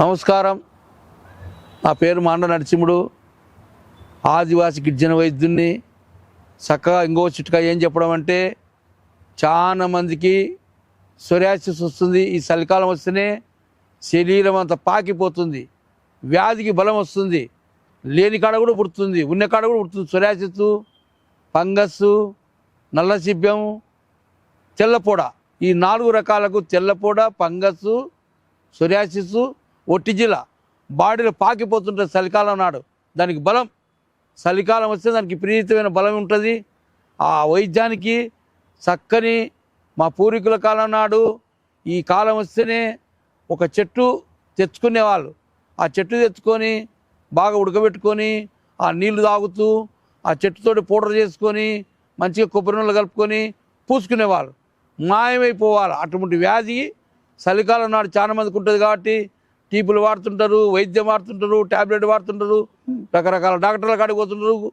నమస్కారం. నా పేరు మాండ నరసింహుడు. ఆదివాసి గిరిజన వైద్యుడిని. చక్కగా ఇంకో చిట్కా ఏం చెప్పడం అంటే, చాలా మందికి సొరియాసిస్ వస్తుంది. ఈ చలికాలం వస్తేనే శరీరం అంతా పాకిపోతుంది, వ్యాధికి బలం వస్తుంది, లేని కాడ కూడా పుడుతుంది, ఉన్న కాడ కూడా పుడుతుంది. సొరియాసిస్, ఫంగస్, నల్లసిబ్బెం, తెల్లపొడ, ఈ 4 రకాలకు తెల్లపొడ, ఫంగస్, సొరియాసిస్, ఒట్టిజిల బాడీలో పాకిపోతుంటుంది చలికాలం నాడు. దానికి బలం, చలికాలం వస్తే దానికి విపరీతమైన బలం ఉంటుంది. ఆ వైద్యానికి చక్కని మా పూర్వీకుల కాలం నాడు ఈ కాలం వస్తేనే ఒక చెట్టు తెచ్చుకునేవాళ్ళు. ఆ చెట్టు తెచ్చుకొని బాగా ఉడకబెట్టుకొని ఆ నీళ్లు తాగుతూ ఆ చెట్టుతోటి పౌడర్ చేసుకొని మంచిగా కొబ్బరి నూనెలు కలుపుకొని పూసుకునేవాళ్ళు. మాయమైపోవాలి. అటువంటి వ్యాధి చలికాలం నాడు చాలా మందికి ఉంటుంది కాబట్టి టీపులు వాడుతుంటారు, వైద్యం వాడుతుంటారు, ట్యాబ్లెట్ వాడుతుంటారు, రకరకాల డాక్టర్ల కాడికి పోతుంటారు,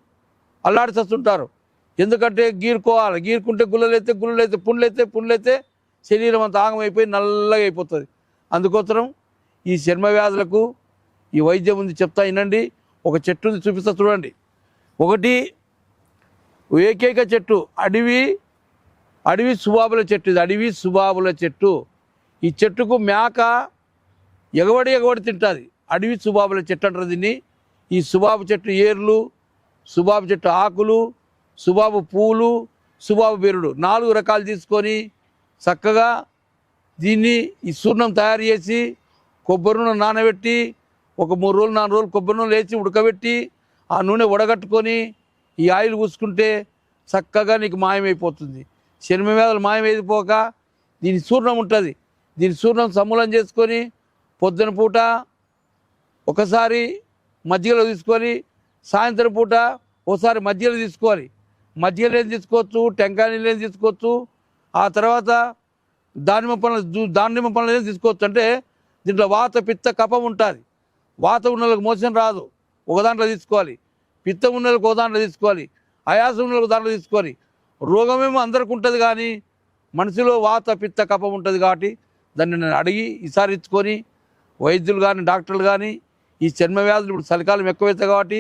అల్లాడి చస్తుంటారు. ఎందుకంటే గీరుకోవాలి, గీరుకుంటే గుళ్ళలైతే గుళ్ళైతే పుండ్లైతే శరీరం అంతా ఆగమైపోయి నల్లగా అయిపోతుంది. అందుకోసం ఈ చర్మ వ్యాధులకు ఈ వైద్యం ఉంది, చెప్తా వినండి. ఒక చెట్టు ఉంది, చూపిస్తా చూడండి. ఒకటి ఏకైక చెట్టు, అడవి సుబాబుల చెట్టు. ఇది అడవి సుబాబుల చెట్టు. ఈ చెట్టుకు మేక ఎగబడి తింటుంది. అడవి సుబాబుల చెట్టు అంటారు దీన్ని. ఈ సుబాబు చెట్టు ఏర్లు, సుబాబు చెట్టు ఆకులు, సుబాబు పూలు, సుబాబు బెరుడు 4 రకాలు తీసుకొని చక్కగా దీన్ని ఈ చూర్ణం తయారు చేసి కొబ్బరి నూనె నానబెట్టి ఒక 3 రోజులు 4 రోజులు కొబ్బరి నూనె వేసి ఉడకబెట్టి ఆ నూనె వడగట్టుకొని ఈ ఆయిల్ పూసుకుంటే చక్కగా నీకు మాయమైపోతుంది. చర్మ వ్యాధులు మాయమైపోక దీని చూర్ణం ఉంటుంది. దీని చూర్ణం సమూలం చేసుకొని పొద్దున పూట ఒకసారి మజ్జిగలో తీసుకొని, సాయంత్రం పూట ఒకసారి మజ్జిగలో తీసుకోవాలి. మజ్జిగలు ఏం తీసుకోవచ్చు, టెంకాయ నీళ్ళు ఏం తీసుకోవచ్చు, ఆ తర్వాత దానిమ్మ పండ్లు ఏం తీసుకోవచ్చు. అంటే దీంట్లో వాత పిత్త కఫం ఉంటుంది. వాత ఉన్నలకు మోసం రాదు, ఒక దాంట్లో తీసుకోవాలి. పిత్తం ఉన్నలకు ఒక దాంట్లో తీసుకోవాలి. ఆయాసం ఉన్నలకు దాంట్లో తీసుకోవాలి. రోగమేమో అందరికి ఉంటుంది కానీ మనసులో వాత పిత్త కఫం ఉంటుంది కాబట్టి దాన్ని నేను అడిగి ఈసారి ఇచ్చుకొని వైద్యులు కానీ డాక్టర్లు కానీ ఈ చర్మ వ్యాధులు ఇప్పుడు చలికాలం ఎక్కువైతే కాబట్టి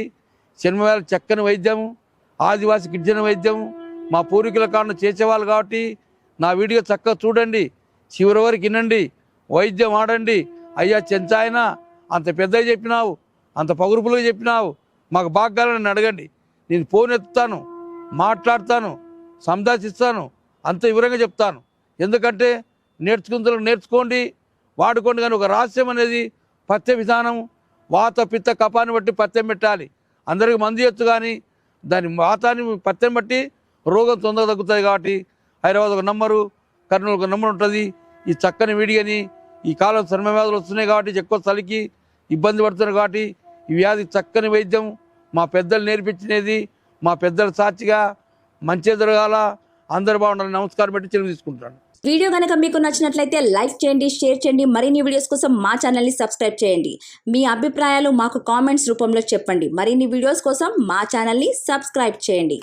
చర్మ వ్యాధులు చక్కని వైద్యము, ఆదివాసి గిరిజన వైద్యము మా పూర్వీకుల కారణం చేసేవాళ్ళు కాబట్టి నా వీడియో చక్కగా చూడండి, చివరి వరకు వినండి, వైద్యం ఆడండి. అయ్యా చెంచాయన అంత పెద్దగా చెప్పినావు, అంత పగురుపులుగా చెప్పినావు, మాకు బాగాలని అడగండి. నేను ఫోన్ ఎత్తుతాను, మాట్లాడతాను, సందర్శిస్తాను, అంత వివరంగా చెప్తాను. ఎందుకంటే నేర్చుకోండి, వాడుకోండి. కానీ ఒక రహస్యం అనేది పథ్య విధానం, వాత పిత్త కపాన్ని బట్టి పథ్యం పెట్టాలి. అందరికి మందు ఎత్తు కానీ దాని వాతాన్ని పథ్యం బట్టి రోగం తొందరగా తగ్గుతుంది. కాబట్టి హైదరాబాద్ ఒక నంబరు, కర్నూలు ఒక నంబర్ ఉంటుంది. ఈ చక్కని వీడియోని ఈ కాలం చర్మ వ్యాధులు వస్తున్నాయి కాబట్టి ఎక్కువ చలికి ఇబ్బంది పడుతున్నారు కాబట్టి ఈ వ్యాధి చక్కని వైద్యం మా పెద్దలు నేర్పించినది. మా పెద్దల సాక్షిగా మంచి జరగాల, అందరు బాగుండాలని నమస్కారం పెట్టి చెరువు తీసుకుంటాను. వీడియో కనుక మీకు నచ్చినట్లయితే లైక్ చేయండి, షేర్ చేయండి. మరిన్ని వీడియోస్ కోసం మా ఛానల్ని సబ్స్క్రైబ్ చేయండి. మీ అభిప్రాయాలు మాకు కామెంట్స్ రూపంలో చెప్పండి. మరిన్ని వీడియోస్ కోసం మా ఛానల్ని సబ్స్క్రైబ్ చేయండి.